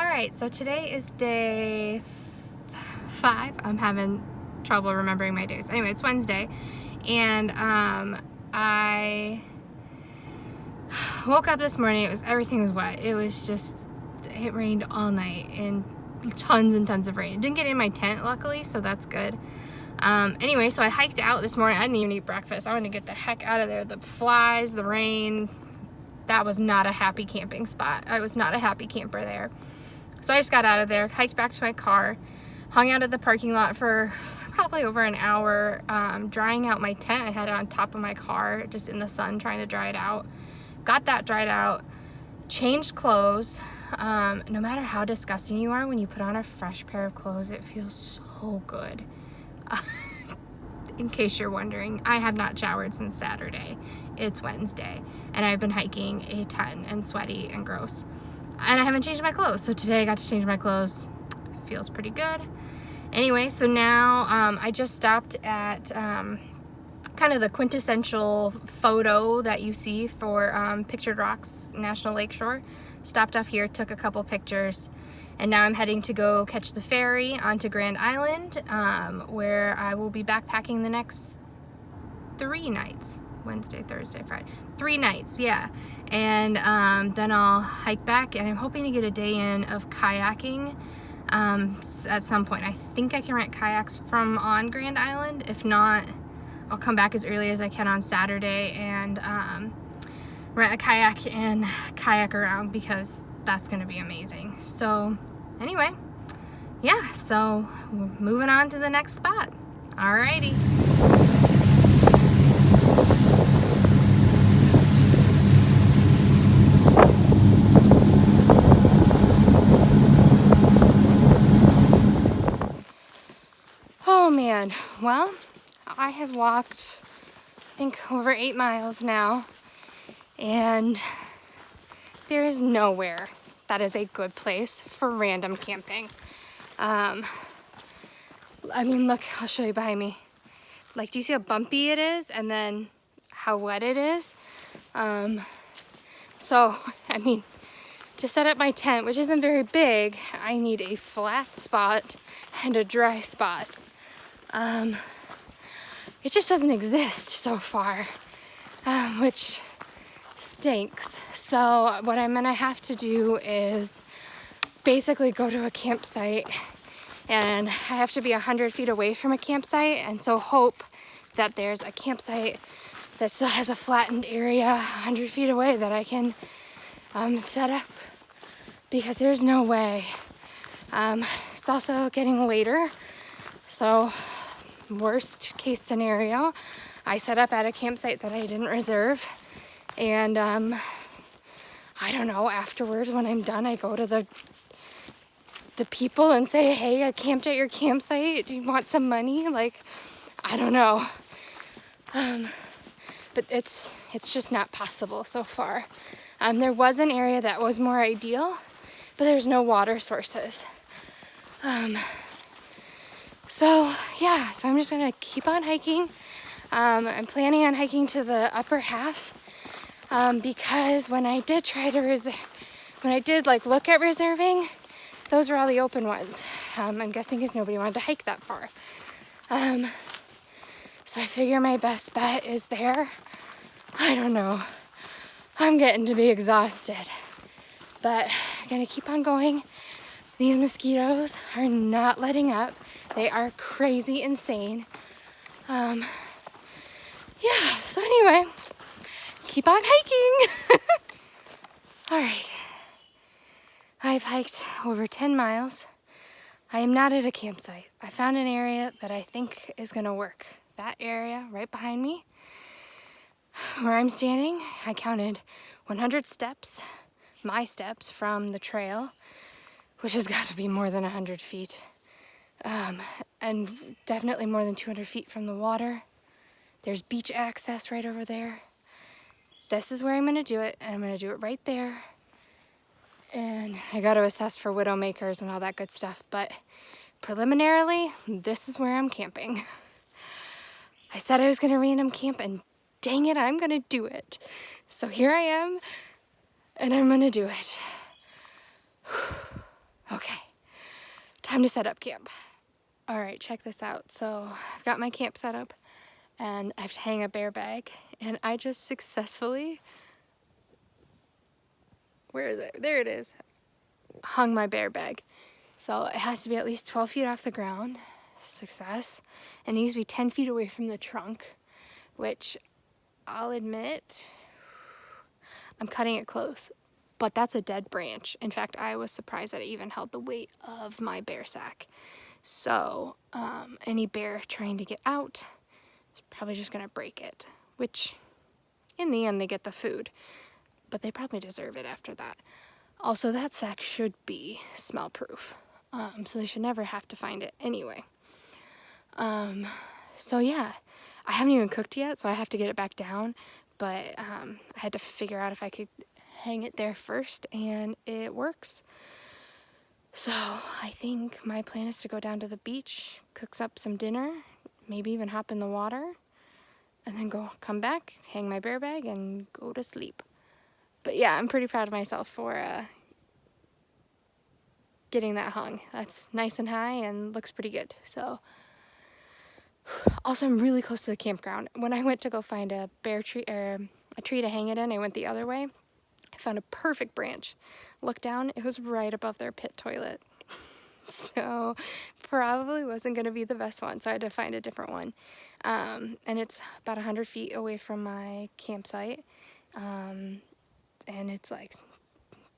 Alright, so today is day 5. I'm having trouble remembering my days. Anyway, it's Wednesday, and I woke up this morning. Everything was wet. It rained all night, and tons and tons of rain. It didn't get in my tent, luckily, so that's good. Anyway, so I hiked out this morning. I didn't even eat breakfast. I wanted to get the heck out of there. The flies, the rain, that was not a happy camping spot. I was not a happy camper there. So I just got out of there, hiked back to my car, hung out at the parking lot for probably over an hour, drying out my tent. I had it on top of my car, just in the sun, trying to dry it out. Got that dried out, changed clothes. No matter how disgusting you are, when you put on a fresh pair of clothes, it feels so good. In case you're wondering, I have not showered since Saturday. It's Wednesday, and I've been hiking a ton and sweaty and gross. And I haven't changed my clothes, so today I got to change my clothes. Feels pretty good. Anyway, so now I just stopped at kind of the quintessential photo that you see for Pictured Rocks National Lakeshore. Stopped off here, took a couple pictures, and now I'm heading to go catch the ferry onto Grand Island, where I will be backpacking the next 3 nights. Wednesday, Thursday, Friday. 3 nights, yeah. And then I'll hike back, and I'm hoping to get a day in of kayaking at some point. I think I can rent kayaks from on Grand Island. If not, I'll come back as early as I can on Saturday and rent a kayak and kayak around, because that's going to be amazing. So anyway, yeah, so we're moving on to the next spot. Alrighty. Oh man, well, I have walked, I think, over 8 miles now, and there is nowhere that is a good place for random camping. I mean, look, I'll show you behind me. Like, do you see how bumpy it is, and then how wet it is? So, I mean, to set up my tent, which isn't very big, I need a flat spot and a dry spot. It just doesn't exist so far, which stinks. So what I'm gonna have to do is basically go to a campsite, and I have to be 100 feet away from a campsite, and so hope that there's a campsite that still has a flattened area 100 feet away that I can set up, because there's no way. It's also getting later, so worst case scenario, I set up at a campsite that I didn't reserve, and I don't know, afterwards when I'm done, I go to the people and say, hey, I camped at your campsite, do you want some money? Like, I don't know. But it's just not possible so far. There was an area that was more ideal, but there's no water sources. So yeah, so I'm just gonna keep on hiking. I'm planning on hiking to the upper half, because when I did look at reserving, those were all the open ones. I'm guessing because nobody wanted to hike that far. So I figure my best bet is there. I don't know. I'm getting to be exhausted, but I'm gonna keep on going. These mosquitoes are not letting up. They are crazy insane. Yeah, so anyway, keep on hiking. All right, I've hiked over 10 miles. I am not at a campsite. I found an area that I think is gonna work. That area right behind me, where I'm standing, I counted 100 steps, my steps from the trail, which has got to be more than 100 feet, and definitely more than 200 feet from the water. There's beach access right over there. This is where I'm gonna do it, and I'm gonna do it right there. And I got to assess for widowmakers and all that good stuff, but preliminarily, this is where I'm camping. I said I was gonna random camp, and dang it, I'm gonna do it. So here I am, and I'm gonna do it. time to set up camp. All right, check this out. So I've got my camp set up and I have to hang a bear bag, and I just successfully, where is it? There it is. Hung my bear bag. So it has to be at least 12 feet off the ground. Success. It needs to be 10 feet away from the trunk, which I'll admit, I'm cutting it close, but that's a dead branch. In fact, I was surprised that it even held the weight of my bear sack. So any bear trying to get out is probably just gonna break it, which in the end they get the food, but they probably deserve it after that. Also, that sack should be smell proof, so they should never have to find it anyway. So yeah, I haven't even cooked yet, so I have to get it back down, but I had to figure out if I could hang it there first, and it works. So I think my plan is to go down to the beach, cook up some dinner, maybe even hop in the water, and then come back, hang my bear bag, and go to sleep. But yeah, I'm pretty proud of myself for getting that hung. That's nice and high and looks pretty good. So also, I'm really close to the campground. When I went to go find a bear tree or a tree to hang it in, I went the other way. I found a perfect branch. Looked down, it was right above their pit toilet. So probably wasn't going to be the best one, so I had to find a different one. And it's about 100 feet away from my campsite. And it's like,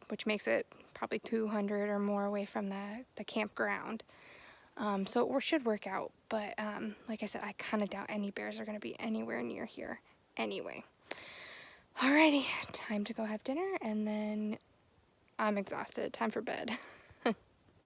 which makes it probably 200 or more away from the campground. So it should work out, but like I said, I kind of doubt any bears are going to be anywhere near here anyway. Alrighty, time to go have dinner, and then I'm exhausted. Time for bed.